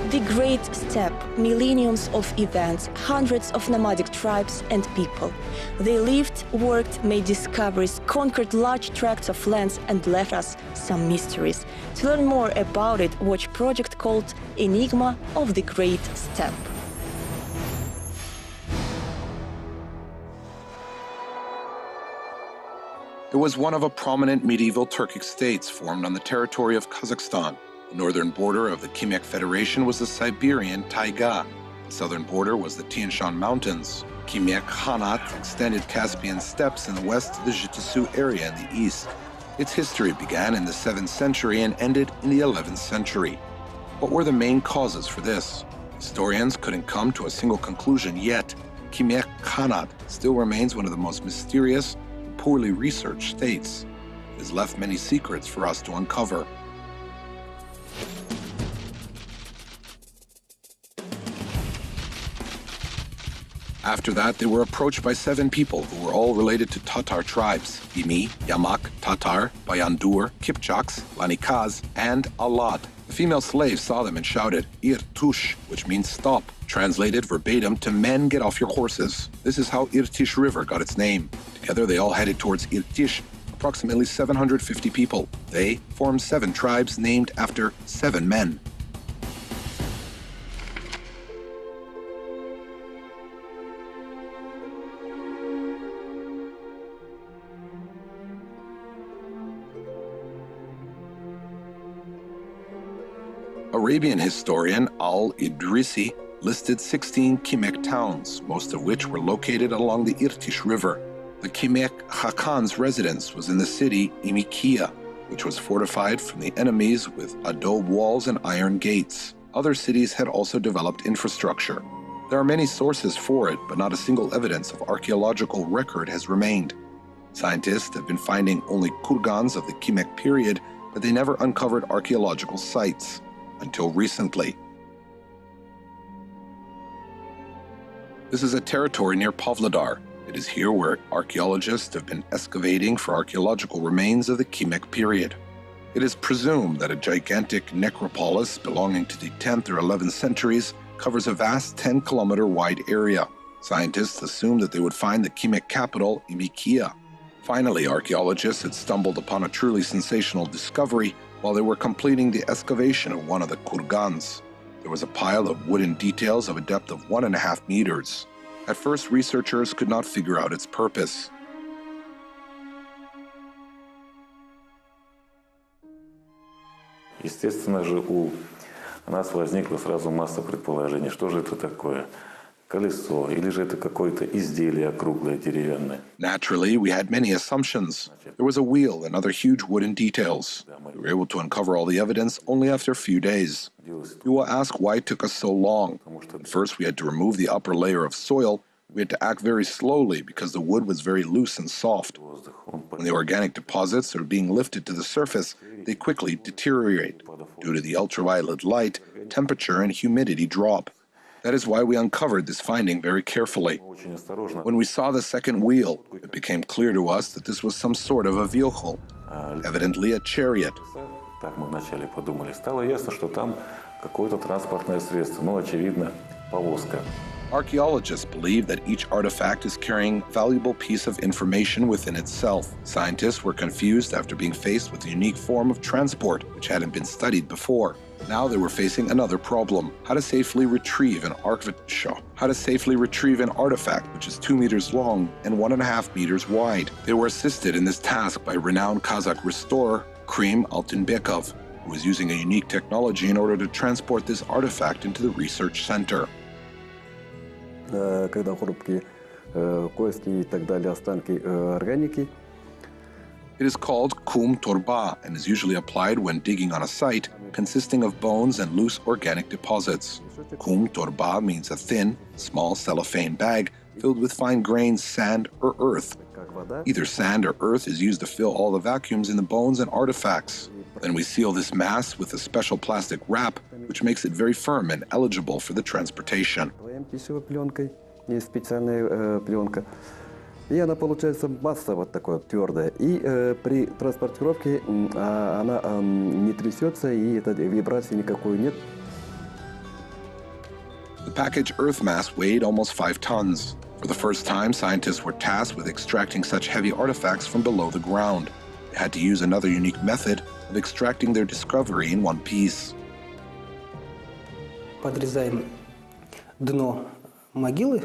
The Great Steppe, millenniums of events, hundreds of nomadic tribes and people. They lived, worked, made discoveries, conquered large tracts of lands and left us some mysteries. To learn more about it, watch project called Enigma of the Great Steppe. It was one of a prominent medieval Turkic states formed on the territory of Kazakhstan. The northern border of the Kimek Federation was the Siberian taiga. The southern border was the Tian Shan Mountains. Kimek Khanate extended Caspian steppes in the west to the Jitasu area in the east. Its history began in the 7th century and ended in the 11th century. What were the main causes for this? Historians couldn't come to a single conclusion yet. Kimek Khanate still remains one of the most mysterious and poorly researched states. It has left many secrets for us to uncover. After that, they were approached by 7 people who were all related to Tatar tribes: Imi, Yamak, Tatar, Bayandur, Kipchaks, Lanikaz, and Alad. The female slave saw them and shouted, "Irtush," which means stop. Translated verbatim to "men, get off your horses." This is how Irtish River got its name. Together they all headed towards Irtish, approximately 750 people. They formed 7 tribes named after 7 men. Arabian historian Al-Idrisi listed 16 Kimek towns, most of which were located along the Irtish River. The Kimek Hakan's residence was in the city Imikia, which was fortified from the enemies with adobe walls and iron gates. Other cities had also developed infrastructure. There are many sources for it, but not a single evidence of archaeological record has remained. Scientists have been finding only kurgans of the Kimek period, but they never uncovered archaeological sites. Until recently. This is a territory near Pavlodar. It is here where archaeologists have been excavating for archaeological remains of the Kimek period. It is presumed that a gigantic necropolis belonging to the 10th or 11th centuries covers a vast 10-kilometer wide area. Scientists assumed that they would find the Kimek capital, Imikia. Finally, archaeologists had stumbled upon a truly sensational discovery while they were completing the excavation of one of the kurgans. There was a pile of wooden details of a depth of 1.5 meters. At first, researchers could not figure out its purpose. Естественно же, у нас возникла сразу масса предположений, что же это такое. Колесо, или же это какое-то изделие округлое деревянное. Naturally, we had many assumptions. There was a wheel and other huge wooden details. We were able to uncover all the evidence only after a few days. You will ask why it took us so long. At first, we had to remove the upper layer of soil. We had to act very slowly because the wood was very loose and soft. When the organic deposits are being lifted to the surface, they quickly deteriorate. Due to the ultraviolet light, temperature and humidity drop. That is why we uncovered this finding very carefully. When we saw the second wheel, it became clear to us that this was some sort of a vehicle, evidently a chariot. Так мы вначале подумали. Стало ясно, что там какое-то транспортное средство, но очевидно повозка. Archaeologists believe that each artifact is carrying a valuable piece of information within itself. Scientists were confused after being faced with a unique form of transport which hadn't been studied before. Now they were facing another problem: how to safely retrieve an artifact which is 2 meters long and 1.5 meters wide. They were assisted in this task by renowned Kazakh restorer Krim Altunbekov, who was using a unique technology in order to transport this artifact into the research center. Когда хрупкие кости и так далее, останки органики. It is called kum torba and is usually applied when digging on a site consisting of bones and loose organic deposits. Kum torba means a thin, small cellophane bag filled with fine grains, sand, or earth. Either sand or earth is used to fill all the vacuums in the bones and artifacts. Then we seal this mass with a special plastic wrap, which makes it very firm and eligible for the transportation. Пищевой пленкой, есть специальная пленка. И она получается масса вот такой вот твердая. И при транспортировке она не трясется, и этой вибрации никакой нет. The package earth mass weighed almost 5 tons. For the first time, scientists were tasked with extracting such heavy artifacts from below the ground. They had to use another unique method of extracting their discovery in one piece. Подрезаем дно могилы,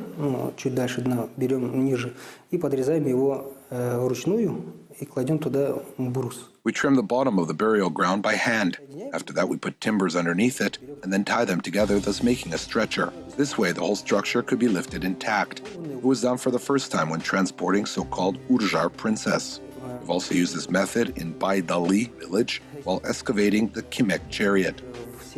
чуть дальше дна берем ниже, и подрезаем его вручную и кладем туда брус. We trim the bottom of the burial ground by hand. After that, we put timbers underneath it and then tie them together, thus making a stretcher. This way, the whole structure could be lifted intact. It was done for the first time when transporting so-called Urjar princess. We've also used this method in Baydali village while excavating the kimek chariot.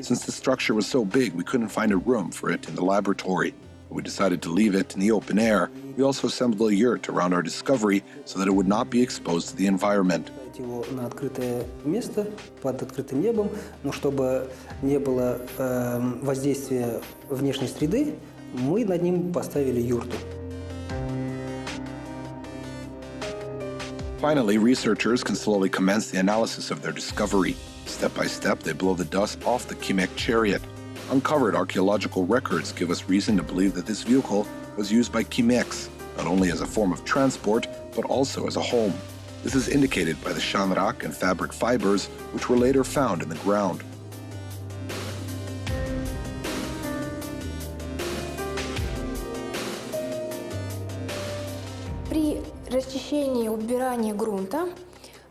Since the structure was so big, we couldn't find a room for it in the laboratory. We decided to leave it in the open air. We also assembled a yurt around our discovery so that it would not be exposed to the environment. Его на открытое место, под открытым небом, но чтобы не было воздействия внешней среды, мы над ним поставили юрту. Finally, researchers can slowly commence the analysis of their discovery. Step by step, they blow the dust off the kimek chariot. Uncovered archaeological records give us reason to believe that this vehicle was used by kimeks, not only as a form of transport, but also as a home. This is indicated by the shanrak and fabric fibers, which were later found in the ground. При расчищении, убирании грунта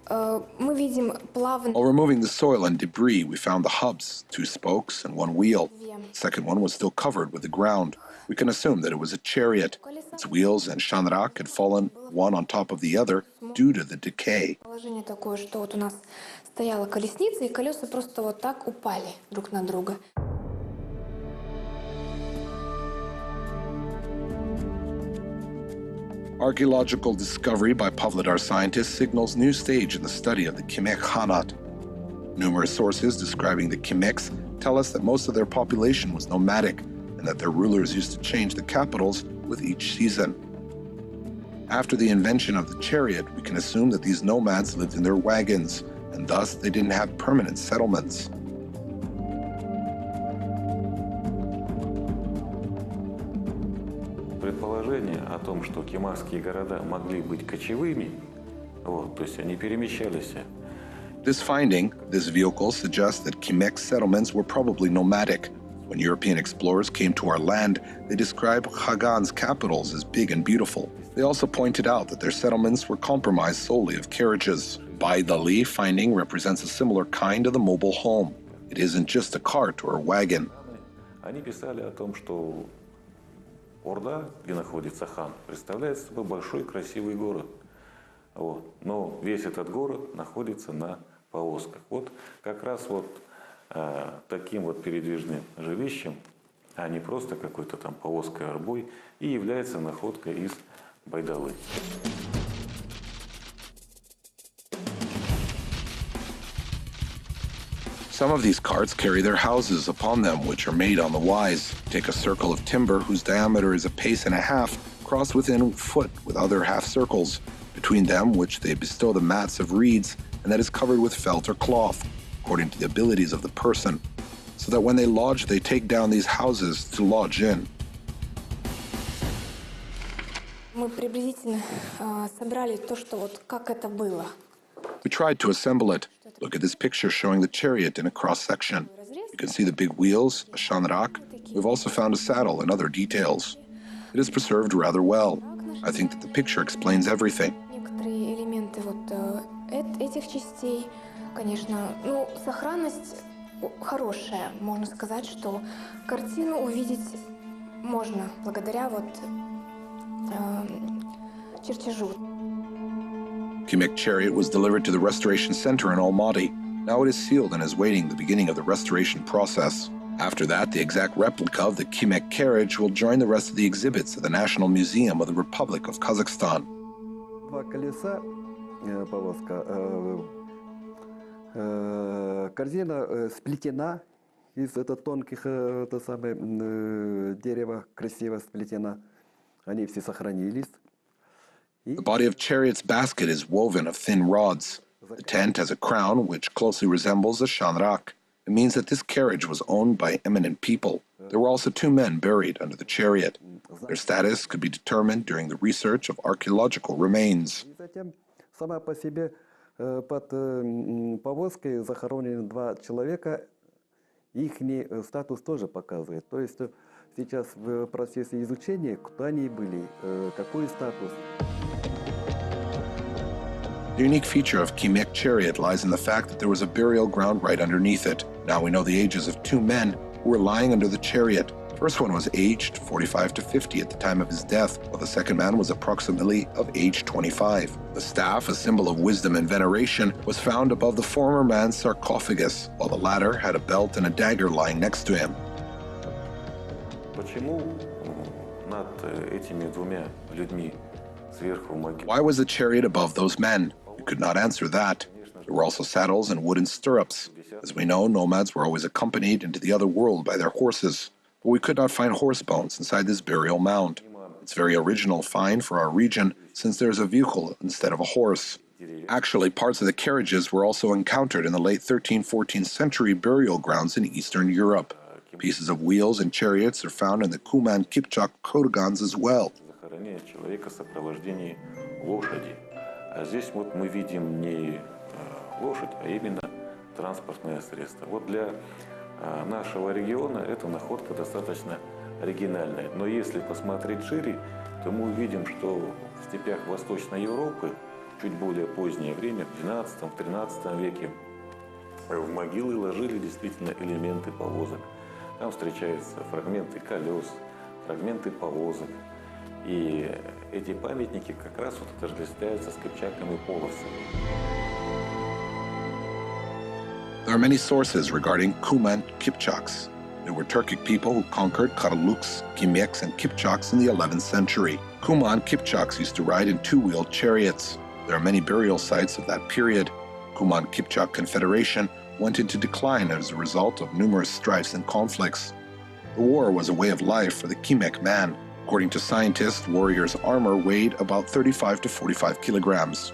мы видим плавно. While removing the soil and debris, we found the hubs, 2 spokes and 1 wheel. The second one was still covered with the ground. We can assume that it was a chariot. Its wheels and shanrak had fallen one on top of the other due to the decay. Положение такое, что вот у нас стояла колесница, и колеса просто вот так упали друг на друга. Archaeological discovery by Pavlodar scientists signals new stage in the study of the kimek khanate. Numerous sources describing the kimeks tell us that most of their population was nomadic and that their rulers used to change the capitals with each season. After the invention of the chariot, we can assume that these nomads lived in their wagons, and thus they didn't have permanent settlements. Предположение о том, что кимакские города могли быть кочевыми, то есть они перемещались. This finding, this vehicle, suggests that Kimek settlements were probably nomadic. When European explorers came to our land, they described Khagan's capitals as big and beautiful. They also pointed out that their settlements were comprised solely of carriages. Baydali finding represents a similar kind of the mobile home. It isn't just a cart or a wagon. Они писали о том, что Орда, где находится хан, представляет собой большой красивый город. Но весь этот город находится на повозках. Как раз таким передвижным жилищем, а не просто какой-то там повозкой арбой, и является находка из Байдалы. Some of these carts carry their houses upon them, which are made on the wise. Take a circle of timber whose diameter is 1.5 paces, crossed within a foot with other half circles, between them which they bestow the mats of reeds, and that is covered with felt or cloth, according to the abilities of the person, so that when they lodge, they take down these houses to lodge in. Мы приблизительно собрали то, что как это было. We tried to assemble it. Look at this picture showing the chariot in a cross-section. You can see the big wheels, a shanrak. We've also found a saddle and other details. It is preserved rather well. I think that the picture explains everything. Некоторые элементы этих частей, конечно, сохранность хорошая. Можно сказать, что картину увидеть можно благодаря чертежу. Kimek chariot was delivered to the restoration center in Almaty. Now it is sealed and is waiting the beginning of the restoration process. After that, the exact replica of the Kimek carriage will join the rest of the exhibits at the National Museum of the Republic of Kazakhstan. Два колеса, повозка, корзина сплетена из тонких дерева, красиво сплетена. Они все сохранились. The body of chariot's basket is woven of thin rods. The tent has a crown which closely resembles a shanrak. It means that this carriage was owned by eminent people. There were also 2 men buried under the chariot. Their status could be determined during the research of archaeological remains. Затем сама по себе под повозкой захоронены 2 человека. Их статус тоже показывает. То есть сейчас в процессе изучения, кто они были, какой статус. The unique feature of kimek chariot lies in the fact that there was a burial ground right underneath it. Now we know the ages of 2 men who were lying under the chariot. First one was aged 45 to 50 at the time of his death, while the second man was approximately of age 25. The staff, a symbol of wisdom and veneration, was found above the former man's sarcophagus, while the latter had a belt and a dagger lying next to him. Почему над этими 2 людьми сверху могила? Why was the chariot above those men? We could not answer that. There were also saddles and wooden stirrups. As we know, nomads were always accompanied into the other world by their horses. But we could not find horse bones inside this burial mound. It's a very original find for our region, since there is a vehicle instead of a horse. Actually, parts of the carriages were also encountered in the late 13th-14th century burial grounds in Eastern Europe. Pieces of wheels and chariots are found in the Kuman Kipchak Kodagans as well. Захоронение человека в сопровождении лошади. А здесь вот мы видим не лошадь, а именно транспортное средство. Вот для нашего региона эта находка достаточно оригинальная. Но если посмотреть шире, то мы увидим, что в степях Восточной Европы чуть более позднее время, в XII-XIII веке, в могилы ложили действительно элементы повозок. Там встречаются фрагменты колес, фрагменты повозок. И эти памятники как раз вот отождествляются с кипчаками и половцами. There are many sources regarding Kuman Kipchaks. They were Turkic people who conquered Karaluks, Kimeks, and Kipchaks in the 11th century. Kuman Kipchaks used to ride in 2-wheeled chariots. There are many burial sites of that period. Kuman Kipchak Confederation went into decline as a result of numerous strifes and conflicts. The war was a way of life for the Kimek man. According to scientists, warriors' armor weighed about 35 to 45 kilograms.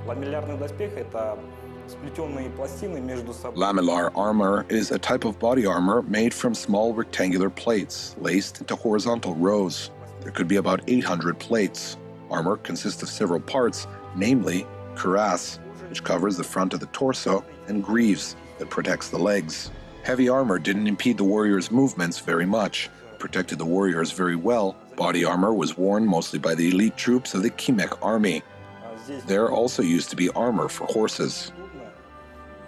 Ламеллярный доспех – это сплетенные пластины между собой. Lamellar armor is a type of body armor made from small rectangular plates laced into horizontal rows. There could be about 800 plates. Armor consists of several parts, namely cuirass, which covers the front of the torso, and greaves, that protects the legs. Heavy armor didn't impede the warrior's movements very much. It protected the warriors very well. Body armor was worn mostly by the elite troops of the Kimek army. There also used to be armor for horses.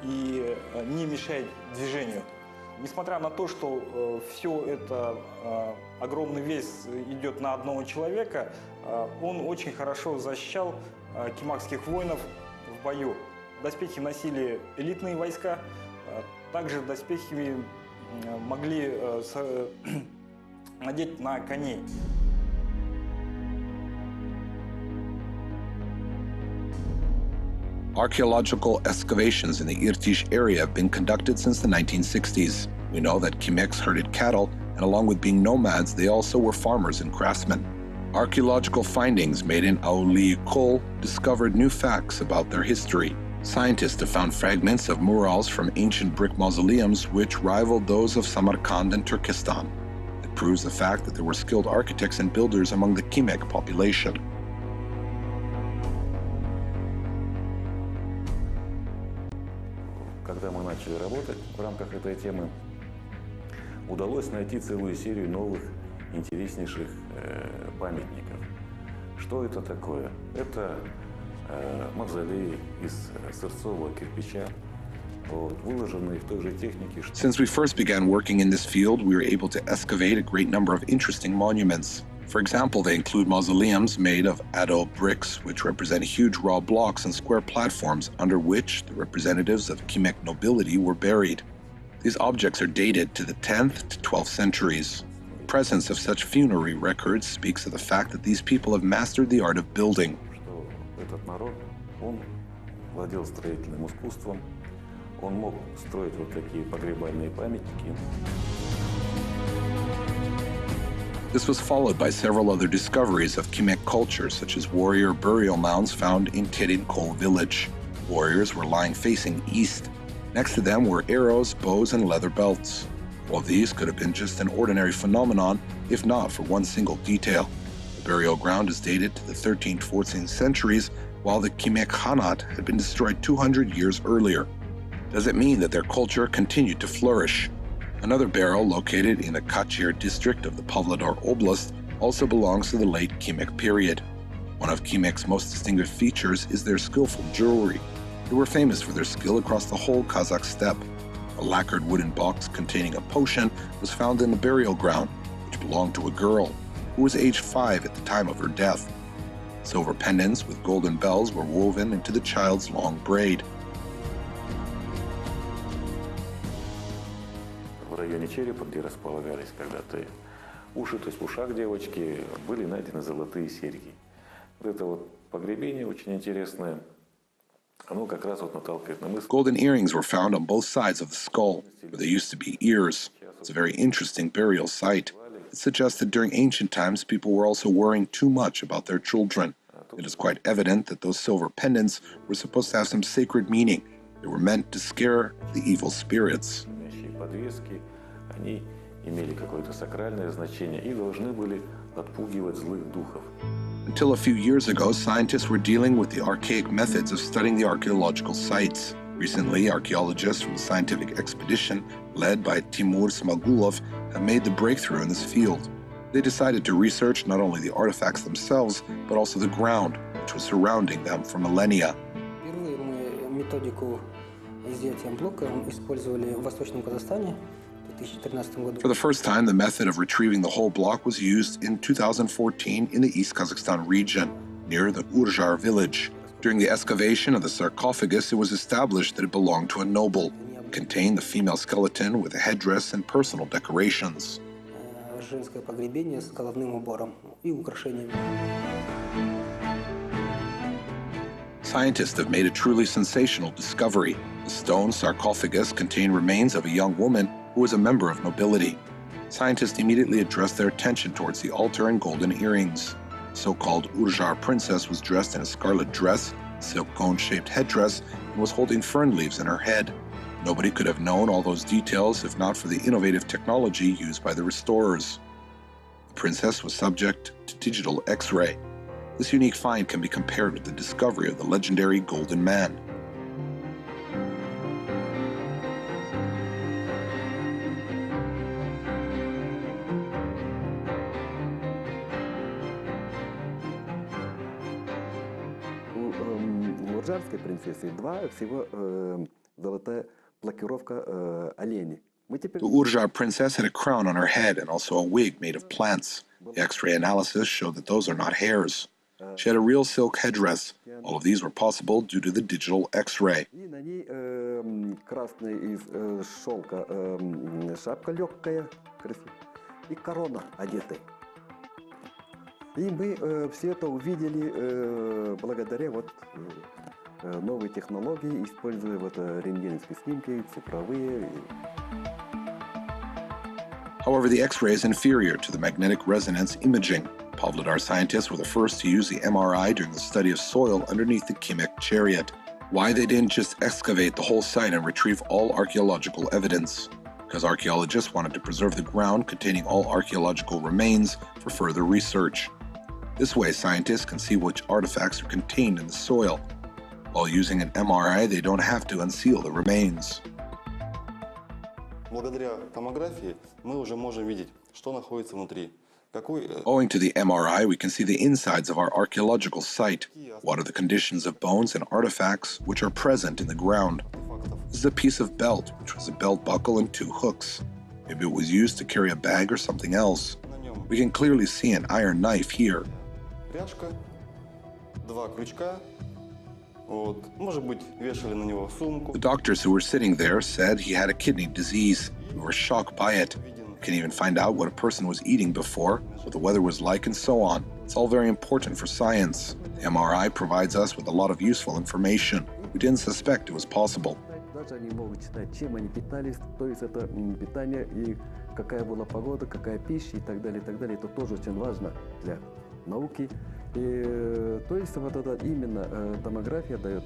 И не мешает движению. Несмотря на то, что все это огромный вес идет на одного человека, он очень хорошо защищал кимакских воинов в бою. Доспехи носили элитные войска, также доспехи могли надеть на коней. Archaeological excavations in the Irtish area have been conducted since the 1960s. We know that Kimeks herded cattle, and along with being nomads, they also were farmers and craftsmen. Archaeological findings made in Auli Kol discovered new facts about their history. Scientists have found fragments of murals from ancient brick mausoleums which rivaled those of Samarkand and Turkestan. It proves the fact that there were skilled architects and builders among the Kimek population. Когда мы начали работать в рамках этой темы, удалось найти целую серию новых, интереснейших памятников. Что это такое? Это мавзолеи из сырцового кирпича, выложенные в той же технике. Since we first began working in this field, we were able to excavate a great number of interesting monuments. For example, they include mausoleums made of Ado bricks, which represent huge raw blocks and square platforms under which the representatives of Kimek nobility were buried. These objects are dated to the 10th to 12th centuries. The presence of such funerary records speaks of the fact that these people have mastered the art of building. Этот народ, он владел строительным искусством, он мог строить вот такие погребальные памятники. This was followed by several other discoveries of kimek culture, such as warrior burial mounds found in Terinkol village. Warriors were lying facing east. Next to them were arrows, bows, and leather belts. All these could have been just an ordinary phenomenon, if not for one single detail. The burial ground is dated to the 13th, 14th centuries, while the kimek khanate had been destroyed 200 years earlier. Does it mean that their culture continued to flourish? Another barrel located in the Kachir district of the Pavlodar Oblast also belongs to the late Kimek period. One of Kimek's most distinguished features is their skillful jewelry. They were famous for their skill across the whole Kazakh steppe. A lacquered wooden box containing a potion was found in the burial ground, which belonged to a girl who was aged 5 at the time of her death. Silver pendants with golden bells were woven into the child's long braid. В районе черепа, где располагались когда-то уши, то есть в ушах девочки были найдены золотые серьги. Вот это вот погребение очень интересное. Оно как раз вот наталкивает на мысль. Golden earrings were found on both sides of the skull, where there used to be ears. It's a very interesting burial site. It suggests that during ancient times, people were also worrying too much about their children. It is quite evident that those silver pendants were supposed to have some sacred meaning. They were meant to scare the evil spirits. Подвески, они имели какое-то сакральное значение и должны были отпугивать злых духов. Until a few years ago, scientists were dealing with the archaic methods of studying the archaeological sites. Recently, archaeologists from the scientific expedition, led by Timur Smagulov, have made the breakthrough in this field. They decided to research not only the artifacts themselves, but also the ground, which was surrounding them for millennia. Впервые мы методику изъятия блока использовали в Восточном Казахстане в 2013 году. For the first time, the method of retrieving the whole block was used in 2014 in the East Kazakhstan region, near the Urzhar village. During the excavation of the sarcophagus, it was established that it belonged to a noble. It contained the female skeleton with a headdress and personal decorations. Женское погребение с головным убором и украшениями. Scientists have made a truly sensational discovery. The stone sarcophagus contained remains of a young woman who was a member of nobility. Scientists immediately addressed their attention towards the altar and golden earrings. The so-called Urzhar princess was dressed in a scarlet dress, silk cone-shaped headdress, and was holding fern leaves in her head. Nobody could have known all those details if not for the innovative technology used by the restorers. The princess was subject to digital X-ray. This unique find can be compared with the discovery of the legendary Golden Man. У уржарской принцессы всего золотая блокировка оленей. The Urzhar princess had a crown on her head and also a wig made of plants. The X-ray analysis showed that those are not hairs. She had a real silk headdress. All of these were possible due to the digital X-ray. И на ней красная из шелка шапка легкая, красивая, и корона одетая. И мы все это увидели благодаря новой технологии, используя рентгеновские снимки, цифровые. However, the X-ray is inferior to the magnetic resonance imaging. Pavlodar scientists were the first to use the MRI during the study of soil underneath the Kimek chariot. Why they didn't just excavate the whole site and retrieve all archaeological evidence? Because archaeologists wanted to preserve the ground containing all archaeological remains for further research. This way, scientists can see which artifacts are contained in the soil. While using an MRI, they don't have to unseal the remains. Благодаря томографии мы уже можем видеть, что находится внутри. Owing to the MRI, we can see the insides of our archaeological site. What are the conditions of bones and artifacts which are present in the ground? This is a piece of belt, which was a belt buckle and 2 hooks. Maybe it was used to carry a bag or something else. We can clearly see an iron knife here. Пряжка, 2 крючка. Может быть, вешали на него сумку. The doctors who were sitting there said he had a kidney disease. We were shocked by it. You can even find out what a person was eating before, what the weather was like, and so on. It's all very important for science. The MRI provides us with a lot of useful information. We didn't suspect it was possible. Даже они могут читать, чем они питались, то есть это питание и какая была погода, какая пища и так далее, и так далее. Это тоже очень важно для науки. И, то есть вот это именно томография дает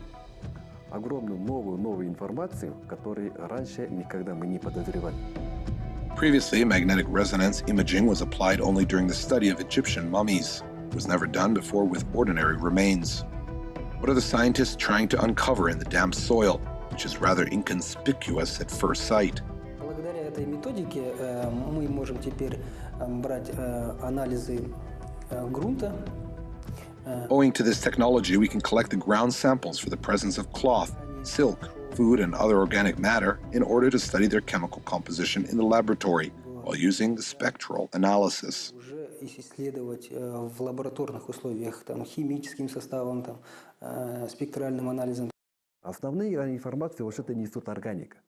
огромную новую информацию, которую раньше никогда мы не подозревали. Previously, magnetic resonance imaging was applied only during the study of Egyptian mummies. It was never done before with ordinary remains. What are the scientists trying to uncover in the damp soil, which is rather inconspicuous at first sight? Благодаря этой методике мы можем теперь брать анализы грунта. Owing to this technology, we can collect the ground samples for the presence of cloth, silk, food, and other organic matter in order to study their chemical composition in the laboratory while using the spectral analysis. Уже исследовать в лабораторных условиях там, химическим составом, там, спектральным анализом. Основные информации вот это несут органика,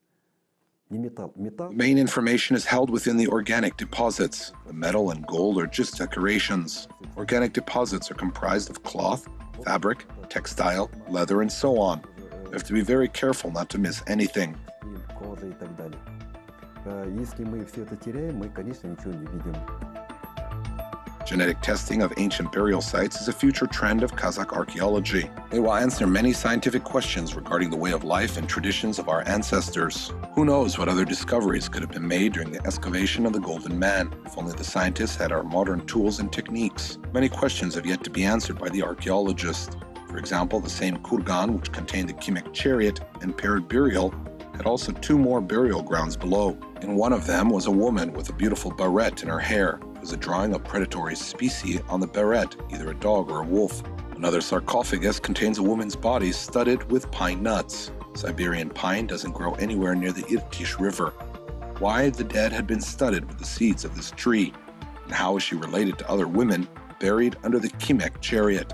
не металл. Металл. The main information is held within the organic deposits. The metal and gold are just decorations. Organic deposits are comprised of cloth, fabric, textile, leather, and so on. You have to be very careful not to miss anything. Кожа и так далее. Если мы все это теряем, мы, конечно, ничего не видим. Genetic testing of ancient burial sites is a future trend of Kazakh archaeology. It will answer many scientific questions regarding the way of life and traditions of our ancestors. Who knows what other discoveries could have been made during the excavation of the Golden Man, if only the scientists had our modern tools and techniques. Many questions have yet to be answered by the archaeologists. For example, the same kurgan which contained the kimek chariot and paired burial had also two more burial grounds below. In one of them was a woman with a beautiful barrette in her hair. It was a drawing of predatory species on the barrette, either a dog or a wolf. Another sarcophagus contains a woman's body studded with pine nuts. Siberian pine doesn't grow anywhere near the Irtysh River. Why the dead had been studded with the seeds of this tree, and how is she related to other women buried under the kimek chariot?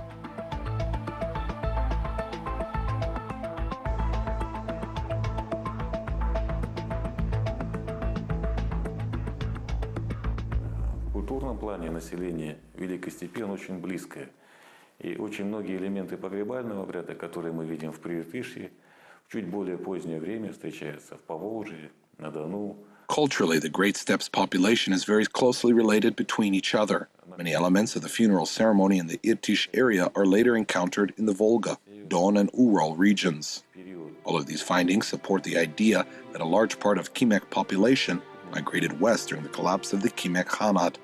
В культурном плане население Великой Степи оно очень близкое. И очень многие элементы погребального обряда, которые мы видим в Приртышье, в чуть более позднее время встречаются в Поволжье, на Дону. Culturally, the Great Steppe's population is very closely related between each other. Many elements of the funeral ceremony in the Irtysh area are later encountered in the Volga, Don, and Ural regions. All of these findings support the idea that a large part of Kimek population migrated west during the collapse of the Kimek Khanate.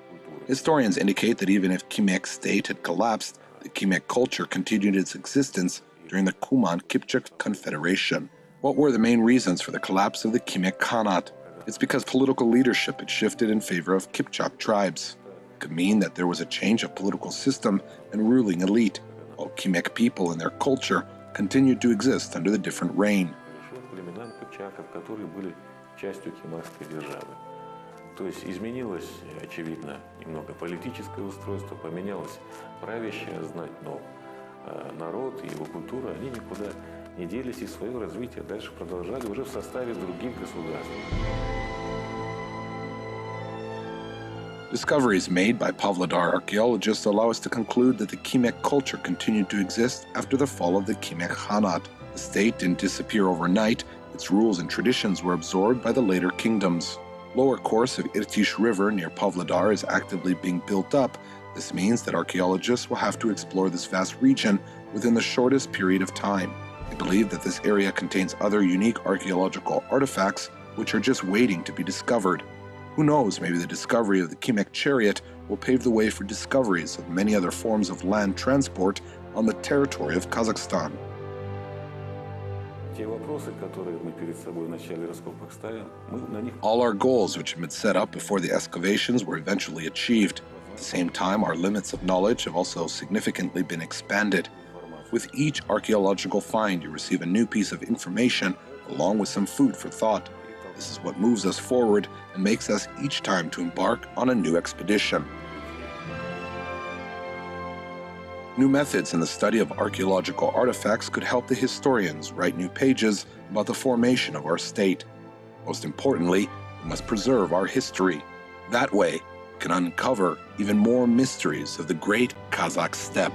Historians indicate that even if Kimek state had collapsed, the Kimek culture continued its existence during the Kuman-Kipchak Confederation. What were the main reasons for the collapse of the Kimek Khanate? It's because political leadership had shifted in favor of Kipchak tribes. It could mean that there was a change of political system and ruling elite, while Kimek people and their culture continued to exist under the different reign. Частью кимарской державы. То есть изменилось, очевидно, немного политическое устройство, поменялась правящая знать, но народ и его культура, они никуда не делись и свое развитие дальше продолжали уже в составе других государств. Discoveries made by Pavlodar archaeologists allow us to conclude that the Kimek culture continued to exist after the fall of the Kimek Khanate. The state didn't disappear overnight. Its rules and traditions were absorbed by the later kingdoms. Lower course of Irtysh River near Pavlodar is actively being built up. This means that archaeologists will have to explore this vast region within the shortest period of time. They believe that this area contains other unique archaeological artifacts which are just waiting to be discovered. Who knows, maybe the discovery of the Kimek chariot will pave the way for discoveries of many other forms of land transport on the territory of Kazakhstan. All our goals which have been set up before the excavations were eventually achieved. At the same time, our limits of knowledge have also significantly been expanded. With each archaeological find, you receive a new piece of information along with some food for thought. This is what moves us forward and makes us each time to embark on a new expedition. New methods in the study of archaeological artifacts could help the historians write new pages about the formation of our state. Most importantly, we must preserve our history. That way, we can uncover even more mysteries of the great Kazakh steppe.